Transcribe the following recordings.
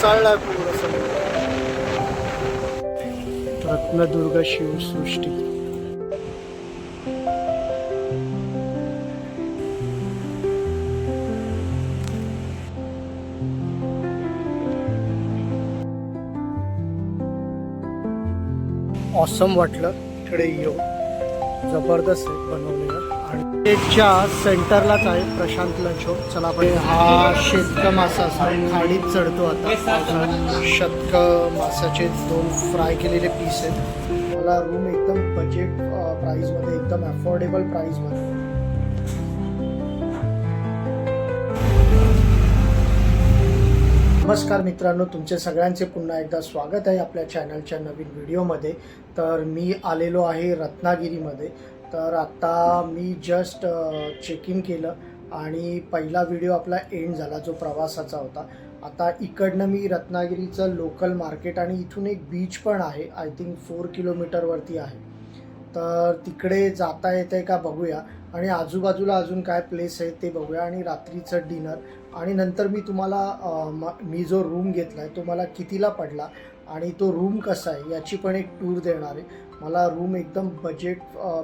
कोसळलाय पूर्ण समुद्र. रत्नदुर्ग शिवसृष्टी. ऑसम वाटलं इकडे येऊ. जबरदस्त आहे बनवलेलं. आणि त्याच्या सेंटरलाच आहे प्रशांत लंच शॉप. चला आपण हा शेतक मासा खाडीत चढतो आता. शतक मासाचे 2 फ्राय केलेले पीस आहेत. मला रूम एकदम बजेट प्राईसमध्ये, एकदम अफोर्डेबल प्राईसमध्ये. नमस्कार मित्रांनो, तुमचे सगळ्यांचे पुन्हा एकदा स्वागत आहे आपल्या चॅनलच्या नवीन व्हिडिओमध्ये. तर मी आलेलो आहे रत्नागिरीमध्ये. तर आता मी जस्ट चेक इन केलं आणि पहिला व्हिडिओ आपला एंड झाला जो प्रवासाचा होता. आता इकडनं मी रत्नागिरीचं लोकल मार्केट आणि इथून एक बीच पण आहे, आय थिंक 4 किलोमीटरवरती आहे. तर तिकडे जाता येतं आहे का बघूया आणि आजूबाजूला अजून काय प्लेस आहे ते बघूया आणि रात्रीचं डिनर. आणि नंतर मी तुम्हाला मी जो रूम घेतला आहे तो मला कितीला पडला आणि तो रूम कसा आहे याची पण एक टूर देणार आहे. मला रूम एकदम बजेट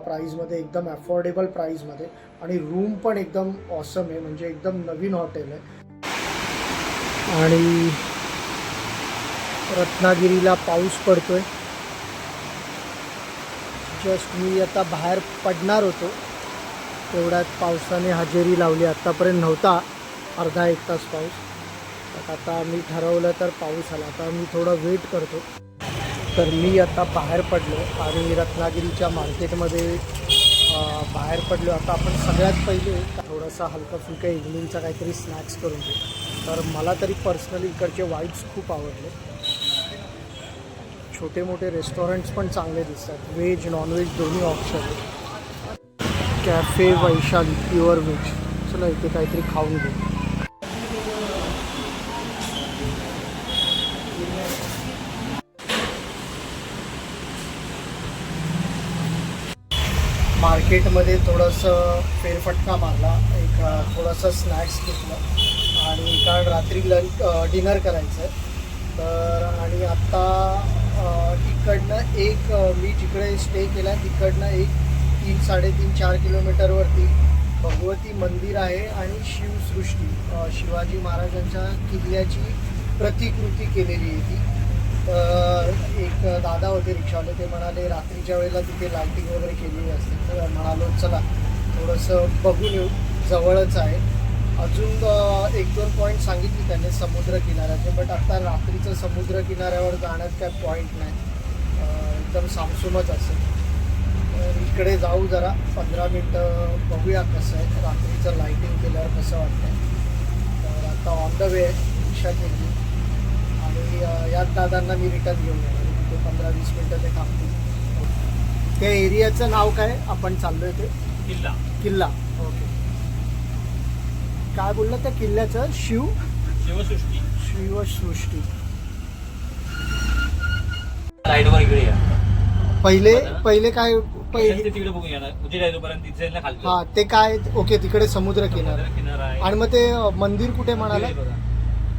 प्राईजमध्ये, एकदम अफोर्डेबल प्राईजमध्ये आणि रूम पण एकदम ऑसम आहे, म्हणजे एकदम नवीन हॉटेल आहे. आणि रत्नागिरीला पाऊस पडतोय. जस्ट मी आता बाहेर पडणार होतो तेवढ्यात पावसाने हजेरी लावली. आत्तापर्यंत नव्हता, अर्धा एक तास पाऊस. आता मी ठरवलं तर पाऊस आला. आता मी थोडं वेट करतो. तर मी आता बाहेर पडलो आणि रत्नागिरीच्या मार्केटमध्ये बाहेर पडलो. आता आपण सगळ्यात पहिले थोडासा हलका फुलका इव्हनिंगचा काहीतरी स्नॅक्स करून घेऊ. तर मला तरी पर्सनली इकडचे वाईब्स खूप आवडले. छोटे मोठे रेस्टॉरंट्स पण चांगले दिसतात, व्हेज नॉनव्हेज दोन्ही ऑप्शन आहे. Cafe Vaishali pure veg. चला इथे काहीतरी खाऊन घेऊ. मार्केटमध्ये थोडंसं फेरफटका मारला, एक थोडंसं स्नॅक्स घेतलं आणि कारण रात्री डिनर करायचं आहे. तर आणि आत्ता इकडनं एक मी जिकडे स्टे केला आहे तिकडनं एक 3-3.5-4 किलोमीटरवरती भगवती मंदिर आहे आणि शिवसृष्टी, शिवाजी महाराजांच्या किल्ल्याची प्रतिकृती केलेली आहे ती. तर एक दादा होते रिक्षावाले, ते म्हणाले रात्रीच्या वेळेला तिथे लाईटिंग वगैरे केलेली असते. तर म्हणालो चला थोडंसं बघून येऊ, जवळच आहे. अजून 1-2 पॉईंट सांगितली त्याने समुद्रकिनाऱ्याचे, बट आता रात्रीचं समुद्रकिनाऱ्यावर जाण्यात काय पॉईंट नाही, एकदम सामसूमच असेल. तर इकडे जाऊ जरा 15 मिनटं बघूया कसं आहे, रात्रीचं लाईटिंग केल्यावर कसं वाटतं. तर आता ऑन द वे रिक्षा केली आणि याच दादांना मी रिटर्न घेऊन येणार. तिथे 15-20 मिनटं ते थांबतील. त्या एरियाचं नाव काय आपण चाललो आहे ते? किल्ला. ओके. काय बोललं त्या किल्ल्याचं? शिवसृष्टी. पहिले काय हा ते काय? ओके, तिकडे समुद्र किनारा. आणि मग ते मंदिर कुठे म्हणाला?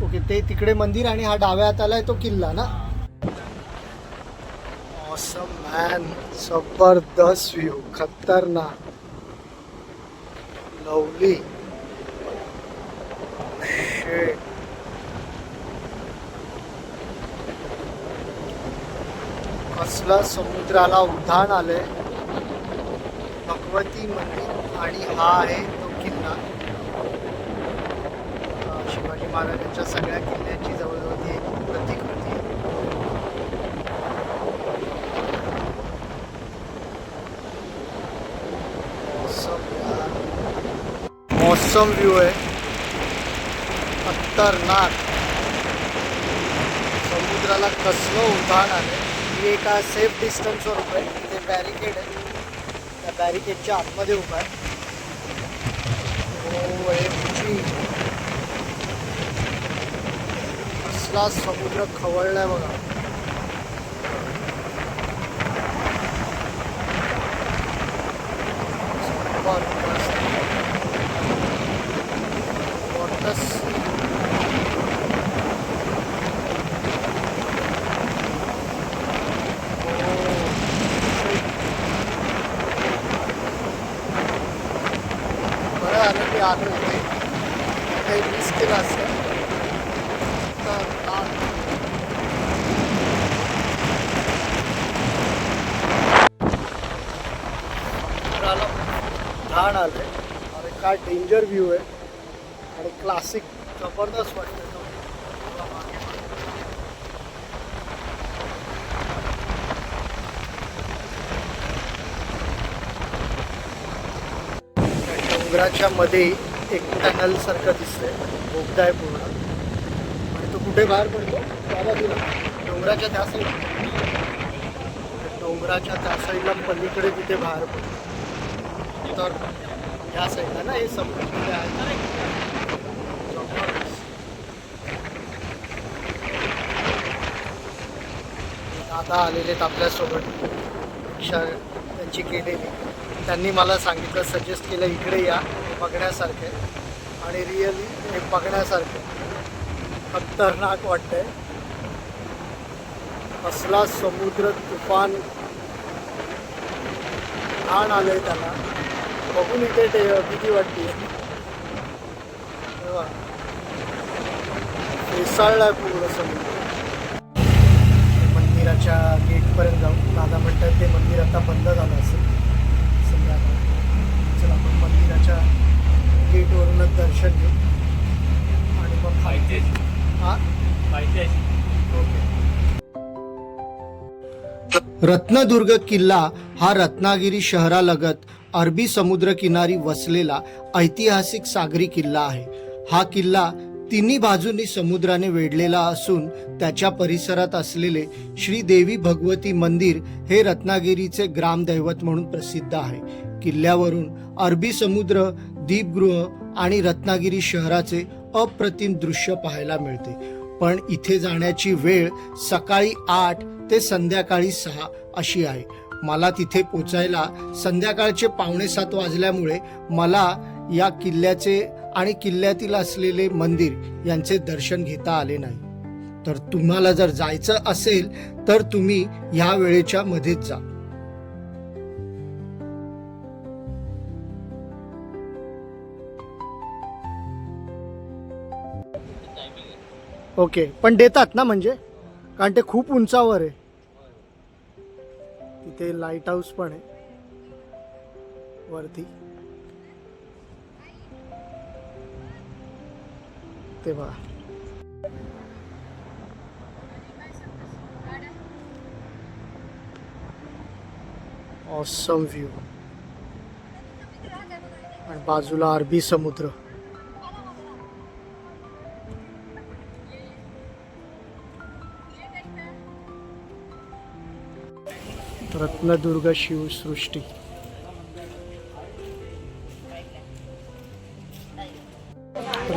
ओके, ते तिकडे मंदिर आणि हा डाव्या हाताला आहे तो किल्ला ना. ऑसम मॅन, जबरदस्त व्ह्यू, खतरनाक, लवली. कसला समुद्राला उधाण आलंय. भगवती मंदिर आणि हा आहे तो किल्ला. शिवाजी महाराजांच्या सगळ्या किल्ल्यांची जवळजवळ ती प्रतिकृती आहे. मौसम व्ह्यू आहे, खतरनाक. समुद्राला कसलं उधाण आलं. मी एका सेफ डिस्टन्सवर उभं आहे. तिथे बॅरिकेड आहे, त्या बॅरिकेडच्या आतमध्ये उभा आहे. कसला समुद्र खवळलाय बघा. झालं मी आलो होते, काही मिस केलं असतं तर घाण आलंय. अरे काय डेंजर व्ह्यू आहे आणि क्लासिक जबरदस्त वाटतं. डोंगराच्या मध्ये एक टनल सारखं दिसतंय, बोगदा आहे पूर्ण आणि तो कुठे बाहेर पडतो त्या बाजूला डोंगराच्या त्या साईडला, डोंगराच्या त्या साईडला पलीकडे तिथे बाहेर पडतो. तर या साईडला ना हे समुद्र आहे. दादा आलेले आहेत आपल्यासोबत, रिक्षा त्यांची केलेली. त्यांनी मला सांगितलं, सजेस्ट केलं इकडे या, बघण्यासारखं आहे आणि रिअली हे बघण्यासारखं खतरनाक वाटतंय. कसला समुद्र तुफान घाण आलंय त्याला बघून इथे भीती वाटते. फेसाळलाय पूर्ण समुद्र. मंदिराच्या गेटपर्यंत जाऊ. दादा म्हणतात ते मंदिर आता बंद झालं असेल संध्याकाळ. चला आपण मंदिराच्या गेटवरूनच दर्शन घेऊ आणि मग हां ओके. रत्नदुर्ग किल्ला हा रत्नागिरी शहरालगत अरबी समुद्रकिनारी वसलेला ऐतिहासिक सागरी किल्ला आहे. हा किल्ला तिन्ही बाजूंनी समुद्राने वेढलेला असून त्याच्या परिसरात असलेले श्री देवी भगवती मंदिर हे रत्नागिरीचे ग्रामदैवत म्हणून प्रसिद्ध आहे. किल्ल्यावरून अरबी समुद्र, दीपगृह आणि रत्नागिरी शहराचे अप्रतिम दृश्य पाहायला मिळते. पण इथे जाण्याची वेळ सकाळी 8 ते संध्याकाळी 6 अशी आहे. मला तिथे पोचायला संध्याकाळचे 6:45 वाजल्यामुळे मला या किल्ल्याचे आणि किल्ल्यातील असलेले मंदिर यांचे दर्शन घेता आले नाही. तर तुम्हाला जर जायचं असेल तर तुम्ही ह्या वेळेच्या मध्येच जा. ओके, पण देतात ना, म्हणजे कारण ते खूप उंचावर आहे. तिथे लाईट हाऊस पण आहे वरती, ते बघा. ऑसम व्ह्यू आणि बाजूला अरबी समुद्र. रत्नदुर्ग शिवसृष्टी.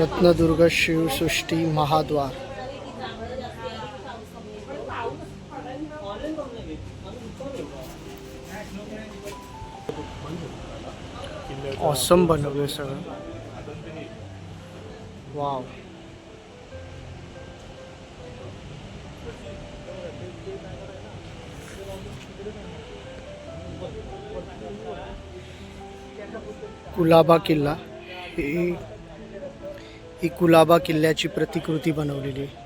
रत्नदुर्ग शिवसृष्टी महाद्वार. ऑसम बनवले सगळं. वाव. कुलाबा किल्ला. ही कुलाबा किल्ल्याची प्रतिकृती बनवलेली आहे.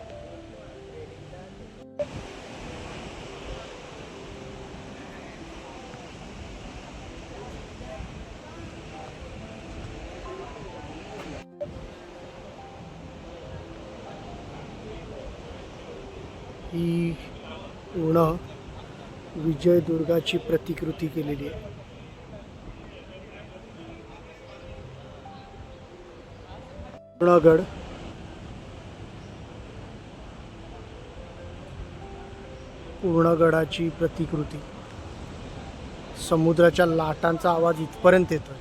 ही पूर्ण विजयदुर्गाची प्रतिकृती केलेली आहे. पूर्णगड. पूर्णगडाची प्रतिकृती. समुद्राच्या लाटांचा आवाज इथपर्यंत येतोय.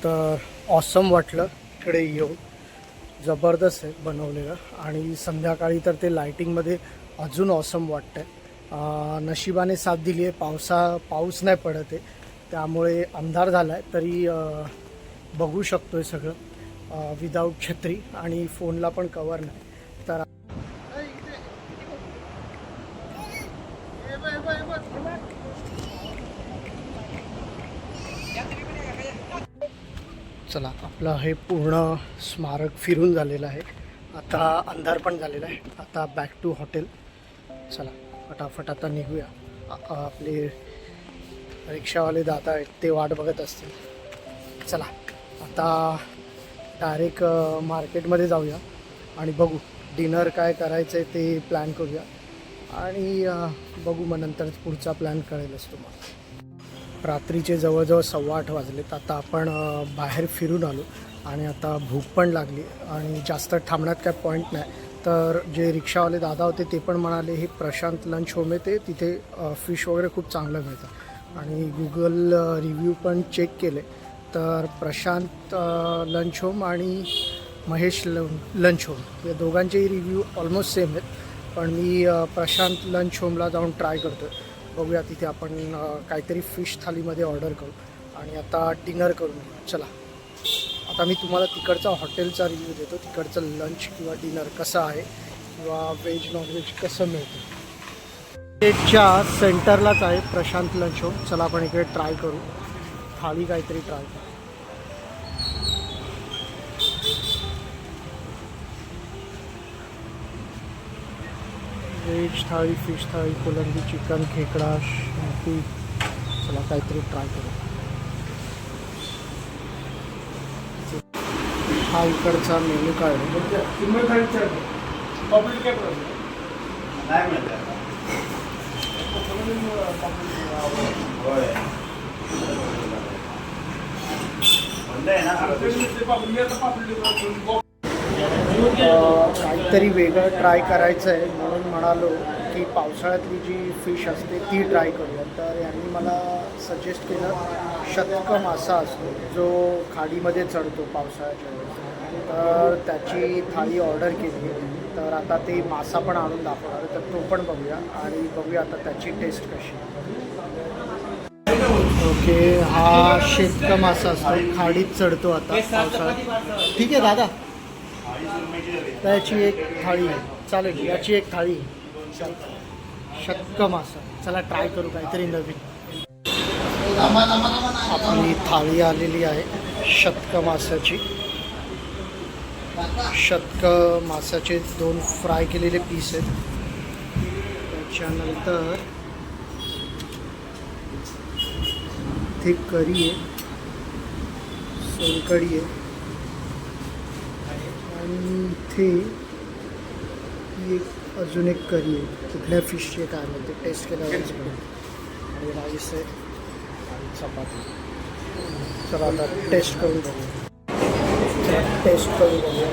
तर ऑसम वाटलं इकडे येऊन. जबरदस्त आहे बनवलेलं आणि संध्याकाळी तर ते लाईटिंगमध्ये अजून ऑसम वाटतं आहे. नशिबाने साथ दिली आहे, पाऊस नाही पडत आहे, त्यामुळे अंधार झाला आहे तरी बघू शकतो आहे सगळं विदाऊट छत्री आणि फोनला पण कवर नाही. तर चला, आपलं हे पूर्ण स्मारक फिरून झालेलं आहे. आता अंधार पण झालेला आहे. आता बॅक टू हॉटेल. चला फटाफट आता निघूया. आपले रिक्षावाले दादा आहेत ते वाट बघत असतील. चला आता डायरेक्ट मार्केटमध्ये जाऊया आणि बघू डिनर काय करायचं आहे ते प्लॅन करूया आणि बघू मग नंतर पुढचा प्लॅन कळेलच तुम्हाला. रात्रीचे जवळजवळ 8:15 वाजलेत. आता आपण बाहेर फिरून आलो आणि आता भूक पण लागली आणि जास्त थांबण्यात काय पॉईंट नाही. तर जे रिक्षावाले दादा होते ते पण म्हणाले हे प्रशांत लंच होम आहे, ते तिथे फिश वगैरे खूप चांगलं मिळतं आणि गुगल रिव्ह्यू पण चेक केले तर प्रशांत लंच होम आणि महेश लंच होम या दोघांचेही रिव्ह्यू ऑलमोस्ट सेम आहेत. पण मी प्रशांत लंच होमला जाऊन ट्राय करतो. बघूया तिथे आपण काहीतरी फिश थालीमध्ये ऑर्डर करू आणि आता डिनर करू. चला आता मी तुम्हाला तिकडचा हॉटेलचा रिव्ह्यू देतो, तिकडचं लंच किंवा डिनर कसं आहे किंवा व्हेज नॉनव्हेज कसं मिळतं. स्टेटच्या सेंटरलाच आहे प्रशांत लंच होम. चला आपण इकडे ट्राय करू, थाळी काहीतरी ट्राय करू. व्हेज थाळी, फिश थाळी, कोलंबी, चिकन, खेकडा, शाही. चला काहीतरी ट्राय करू. हा इकडचा मेनू कार्ड काहीतरी वेगळं ट्राय करायचं आहे म्हणून म्हणालो की पावसाळ्यातली जी फिश असते ती ट्राय करूया. तर यांनी मला सजेस्ट केलं शतक मासा असतो जो खाडीमध्ये चढतो पावसाळ्याच्या वेळेस, तर त्याची थाळी ऑर्डर केली. तर आता ते मासा पण आणून दाखवणार, तर तो पण बघूया आणि बघूया आता त्याची टेस्ट कशी. ओके, हा शेतक मासा असतो, खाडीत चढतो आता पावसाळ्यात. ठीक आहे दादा, त्याची एक थाळी आहे, चालेल याची एक थाळी शतक मासा. चला ट्राय करू काहीतरी नवीन. आपली थाळी आलेली आहे शतक मासाची. शतक मासाचे 2 फ्राय केलेले पीस आहेत. त्याच्यानंतर इथे करी आहे, सोलकढी आहे आणि इथे एक अजून एक करी आहे. कुठल्या फिशची काय नाही ते टेस्ट केल्यावरच आणि राईस आहे आणि चपाती. चला आता टेस्ट करून बघूया. टेस्ट करून बघूया.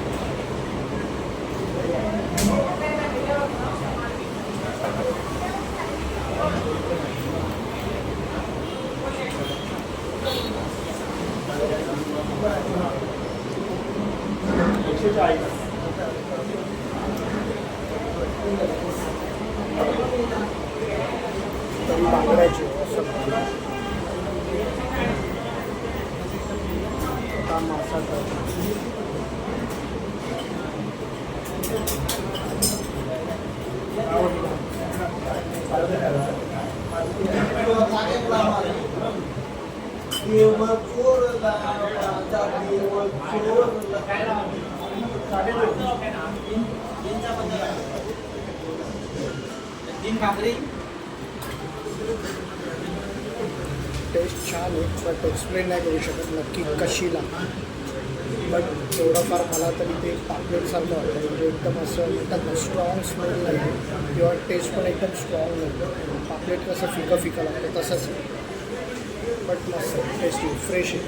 तरी बांगड्याची असं मासा टेस्ट छान आहे, बट एक्सप्लेन नाही करू शकत नक्की कशी लागते. बट थोडंफार मला तरी ते पापलेटसारखं वाटतं, म्हणजे एकदम असं म्हणतात ना स्ट्रॉंग स्मेल नाही किंवा टेस्ट पण एकदम स्ट्रॉंग लागतं. पापलेट कसं फिकं फिकं लागतं तसंच, बट मस्त टेस्टी फ्रेश आहे.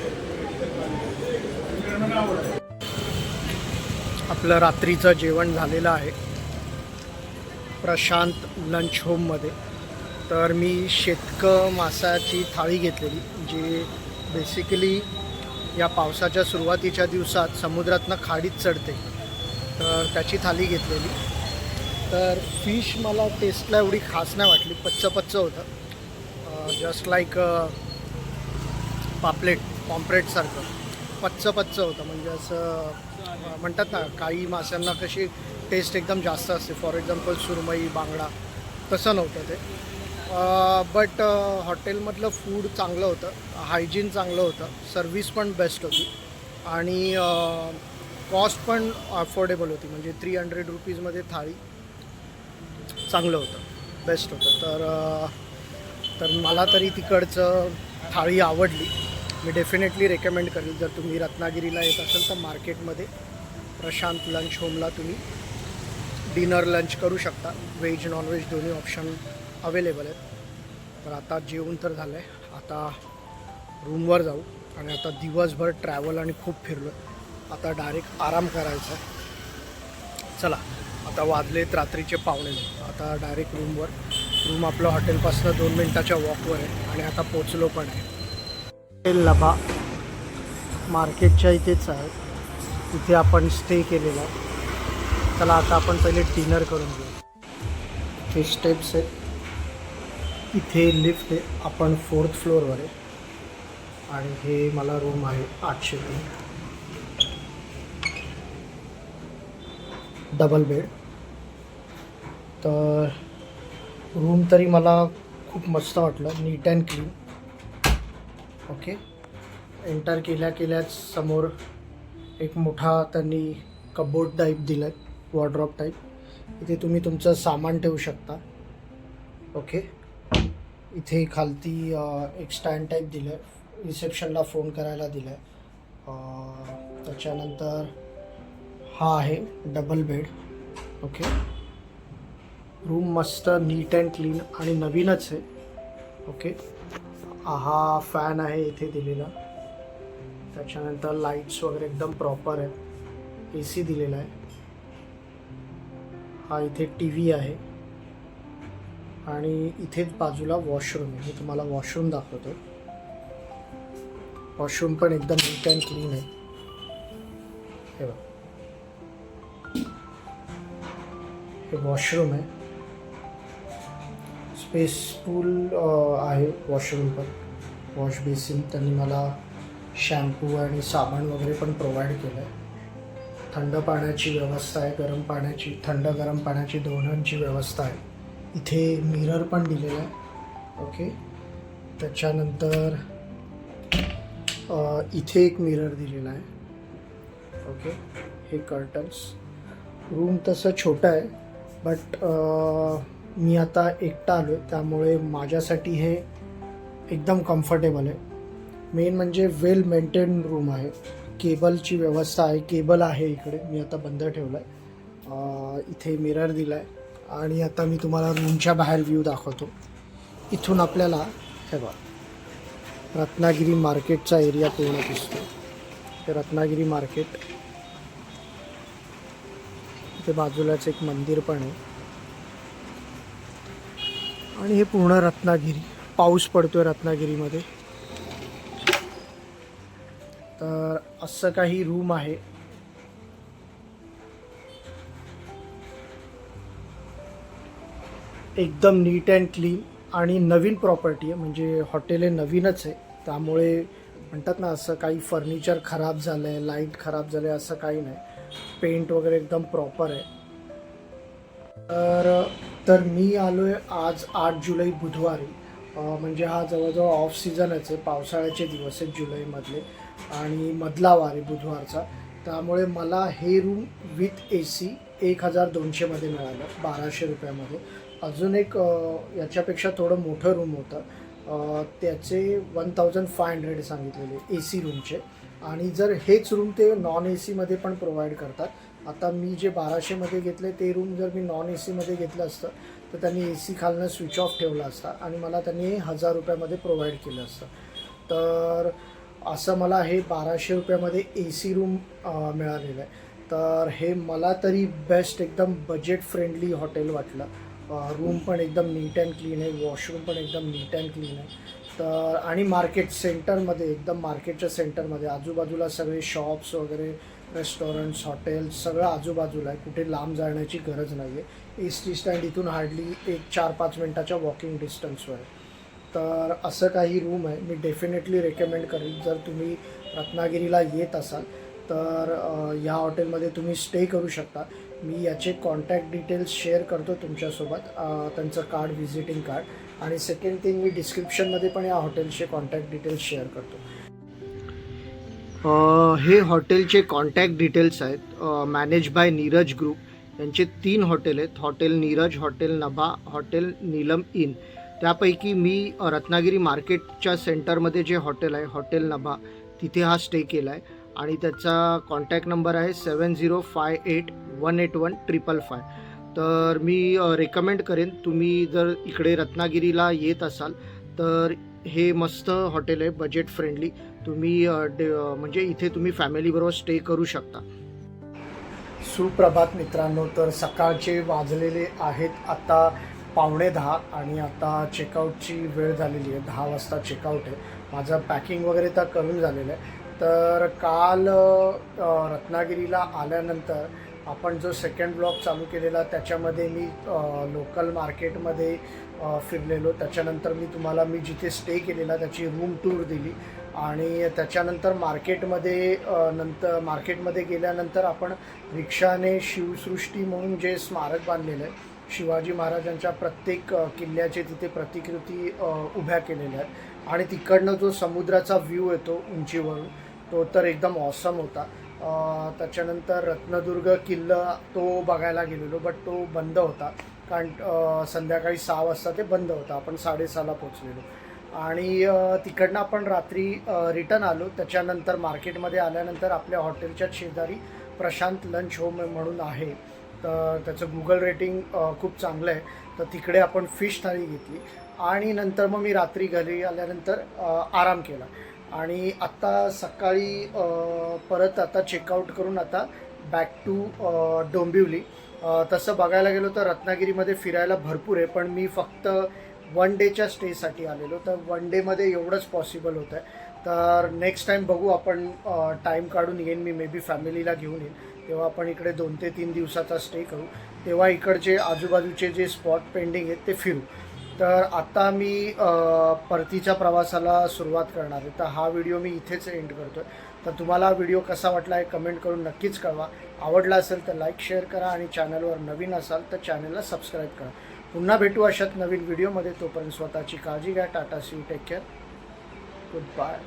आपलं रात्रीचं जेवण झालेलं आहे प्रशांत लंच होममध्ये. तर मी शेतक मासाची थाळी घेतलेली, जी बेसिकली या पावसाच्या सुरुवातीच्या दिवसात समुद्रातनं खाडीत चढते, तर त्याची थाली घेतलेली. तर फिश मला टेस्टला एवढी खास नाही वाटली, पच्चं होतं, जस्ट लाईक पॉम्प्रेटसारखं पच्चं होतं. म्हणजे असं म्हणतात ना, काही माशांना कशी टेस्ट एकदम जास्त असते, फॉर एक्झाम्पल सुरमई, बांगडा, तसं नव्हतं ते. बट हॉटेलमधलं फूड चांगलं होतं, हायजीन चांगलं होतं, सर्विस पण बेस्ट होती आणि कॉस्ट पण अफोर्डेबल होती. म्हणजे 300 रुपीजमध्ये थाळी चांगलं होतं, बेस्ट होतं. तर मला तरी तिकडचं थाळी आवडली. मी डेफिनेटली रेकमेंड करेल, जर तुम्ही रत्नागिरीला येत असेल तर मार्केटमध्ये प्रशांत लंच होमला तुम्ही डिनर लंच करू शकता. व्हेज नॉनव्हेज दोन्ही ऑप्शन अवेलेबल आहेत. तर आता जेवण तर झालं आहे, आता रूमवर जाऊ आणि आता दिवसभर ट्रॅव्हल आणि खूप फिरलो, आता डायरेक्ट आराम करायचा आहे. चला, आता वाजलेत रात्रीचे 9:15, आता डायरेक्ट रूमवर. रूम आपलं हॉटेलपासून 2 मिनटाच्या वॉकवर आहे आणि आता पोचलो पण आहे. हॉटेल लबा मार्केटच्या इथेच आहे, तिथे आपण स्टे केलेला आहे. चला आता आपण पहिले डिनर करून घेऊ. हे स्टेप्स आहेत, इथे लिफ्ट आहे, आपण 4th फ्लोअरवर आहे आणि हे मला रूम आहे 803, डबल बेड. तर रूम तरी मला खूप मस्त वाटलं, नीट अँड क्लीन. ओके, एंटर केल्याच समोर एक मोठा त्यांनी कबोर्ड टाईप दिला आहे, वॉर्डरोब टाईप. इथे तुम्ही तुमचं सामान ठेवू शकता. ओके, इथे खालती एक स्टँड टाईप दिलं आहे, रिसेप्शनला फोन करायला दिलं आहे. त्याच्यानंतर हा आहे डबल बेड. ओके, रूम मस्त नीट अँड क्लीन आणि नवीनच आहे. ओके, हा फॅन आहे इथे दिलेला. त्याच्यानंतर लाईट्स वगैरे एकदम प्रॉपर आहे, AC दिलेला आहे. हा इथे TV आहे आणि इथेच बाजूला वॉशरूम आहे. मी तुम्हाला वॉशरूम दाखवतो. वॉशरूम पण एकदम नीट अँड क्लीन आहे. हे बघा, हे वॉशरूम आहे, स्पेसफुल आहे वॉशरूम पण. वॉश बेसिन त्यांनी मला शॅम्पू आणि साबण वगैरे पण प्रोव्हाइड केलं आहे. थंड पाण्याची व्यवस्था आहे, गरम पाण्याची, थंड गरम पाण्याची दोन्हींची व्यवस्था आहे. इथे मिरर पण दिलेला आहे. ओके, त्याच्यानंतर इथे एक मिरर दिलेला आहे. ओके, हे कर्टन्स. रूम तसं छोटं आहे, बट मी आता एकटा आलो आहे, त्यामुळे माझ्यासाठी हे एकदम कम्फर्टेबल आहे. मेन म्हणजे वेल मेंटेन रूम आहे. केबलची व्यवस्था आहे, केबल आहे इकडे, मी आता बंद ठेवला आहे. इथे मिरर दिला आहे आणि आता मी तुम्हाला रूमच्या बाहेर व्ह्यू दाखवतो. इथून आपल्याला हे बघा, रत्नागिरी मार्केटचा एरिया पूर्ण दिसतो. हे रत्नागिरी मार्केट, इथे बाजूलाच एक मंदिर पण आहे आणि हे पूर्ण रत्नागिरी. पाऊस पडतोय रत्नागिरीमध्ये. तर असं काही रूम आहे. एकदम नीट अँड क्लीन आणि नवीन प्रॉपर्टी आहे. म्हणजे हॉटेल हे नवीनच आहे, त्यामुळे म्हणतात ना, असं काही फर्निचर खराब झालं आहे, लाईट खराब झालं आहे असं काही नाही. पेंट वगैरे एकदम प्रॉपर आहे. तर मी आलो आहे आज 8 जुलै बुधवारी. म्हणजे हा जवळजवळ ऑफ सीझनच आहे, पावसाळ्याचे दिवस आहेत जुलैमधले आणि मधला वार आहे बुधवारचा. त्यामुळे मला हे रूम विथ AC 1200मध्ये मिळालं, 1200 रुपयामध्ये. अजून एक याच्यापेक्षा थोडं मोठं रूम होतं, त्याचे 1500 सांगितलेले AC रूमचे. आणि जर हेच रूम ते नॉन ACमध्ये पण प्रोव्हाइड करतात. आता मी जे 1200मध्ये घेतले ते रूम जर मी नॉन ACमध्ये घेतलं असतं तर त्यांनी AC खालनं स्विच ऑफ ठेवला असता आणि मला त्यांनी 1000 रुपयामध्ये प्रोव्हाइड केलं असतं. तर असं मला हे 1200 रुपयामध्ये AC रूम मिळालेलं आहे. तर हे मला तरी बेस्ट, एकदम बजेट फ्रेंडली हॉटेल वाटलं. रूम पण एकदम नीट अँड क्लीन आहे, वॉशरूम पण एकदम नीट अँड क्लीन आहे. तर आणि मार्केट सेंटरमध्ये, एकदम मार्केटच्या सेंटरमध्ये, आजूबाजूला सगळे शॉप्स वगैरे, रेस्टॉरंट्स, हॉटेल्स सगळं आजूबाजूला आहे. कुठे लांब जाण्याची गरज नाही आहे. एस टी स्टँड इथून हार्डली 1-4-5 मिनटाच्या वॉकिंग डिस्टन्सवर आहे. तर असं काही रूम आहे. मी डेफिनेटली रेकमेंड करेन जर तुम्ही रत्नागिरीला येत असाल तर या हॉटेलमध्ये तुम्ही स्टे करू शकता. मी याचे कॉन्टॅक्ट डिटेल्स शेअर करतो तुमच्यासोबत, त्यांचं कार्ड, व्हिजिटिंग कार्ड. आणि सेकंड थिंग, मी डिस्क्रिप्शनमध्ये पण या हॉटेलचे कॉन्टॅक्ट डिटेल्स शेअर करतो. हे हॉटेलचे कॉन्टॅक्ट डिटेल्स आहेत. Manage by Neeraj group. यांचे 3 हॉटेल आहेत. Hotel Neeraj, hotel Nabha, hotel Neelam inn. त्यापैकी मी रत्नागिरी मार्केटच्या सेंटरमध्ये जे हॉटेल आहे, हॉटेल नभा, तिथे हा स्टे केला आहे. आणि त्याचा कॉन्टॅक्ट नंबर आहे 7058181555. तर मी रेकमेंड करेन, तुम्ही जर इकडे रत्नागिरीला येत असाल तर हे मस्त हॉटेल आहे, बजेट फ्रेंडली. तुम्ही म्हणजे इथे तुम्ही फॅमिलीबरोबर स्टे करू शकता. सुप्रभात मित्रांनो. तर सकाळचे वाजलेले आहेत आता 9:15 आणि आता चेकआउटची वेळ झालेली आहे. 10 वाजता चेकआउट आहे. माझं पॅकिंग वगैरे तर करून झालेलं आहे. तर काल रत्नागिरीला आल्यानंतर आपण जो सेकंड ब्लॉग चालू केलेला त्याच्यामध्ये मी लोकल मार्केटमध्ये फिरलेलो. त्याच्यानंतर मी जिथे स्टे केलेला त्याची रूम टूर दिली. आणि त्याच्यानंतर मार्केटमध्ये गेल्यानंतर आपण रिक्षाने शिवसृष्टी म्हणून जे स्मारक बांधलेलं आहे, शिवाजी महाराजांच्या प्रत्येक किल्ल्याचे तिथे प्रतिकृती उभ्या केलेल्या आहेत. आणि तिकडनं जो समुद्राचा व्ह्यू येतो उंचीवरून, तो तर एकदम ऑसम होता. त्याच्यानंतर रत्नदुर्ग किल्ला तो बघायला गेलेलो, बट तो बंद होता, कारण संध्याकाळी 6 वाजता ते बंद होतं. आपण 6:30ला पोचलेलो. आणि तिकडनं आपण रात्री रिटर्न आलो. त्याच्यानंतर मार्केटमध्ये आल्यानंतर आपल्या हॉटेलच्या शेजारी प्रशांत लंच होम म्हणून आहे, तर त्याचं गुगल रेटिंग खूप चांगलं आहे. तर तिकडे आपण फिश थाळी घेतली. आणि नंतर मग मी रात्री घरी आल्यानंतर आराम केला. आणि आत्ता सकाळी परत आता चेकआउट करून आता बॅक टू डोंबिवली. तसं बघायला गेलो तर रत्नागिरीमध्ये फिरायला भरपूर आहे, पण मी फक्त 1 डेच्या स्टेसाठी आलेलो. तर 1 डेमध्ये एवढंच पॉसिबल होतं आहे. तर नेक्स्ट टाईम बघू, आपण टाईम काढून येईन मी, मे बी फॅमिलीला घेऊन येईन. तेव्हा आपण इकडे 2 ते 3 दिवसाचा स्टे करू. तेव्हा इकडचे आजूबाजूचे जे स्पॉट पेंडिंग आहेत ते फिरू. तर आता मी परतीच्या प्रवासाला सुरुवात करणार आहे. तर हा व्हिडिओ मी इथेच एंड करतो आहे. तर तुम्हाला हा व्हिडिओ कसा वाटला आहे कमेंट करून नक्कीच कळवा. आवडला असेल तर लाईक, शेअर करा. आणि चॅनलवर नवीन असाल तर चॅनलला सबस्क्राईब करा. पुन्हा भेटू अशात नवीन व्हिडिओमध्ये. तोपर्यंत स्वतःची काळजी घ्या. Tata, see you, take care, good bye.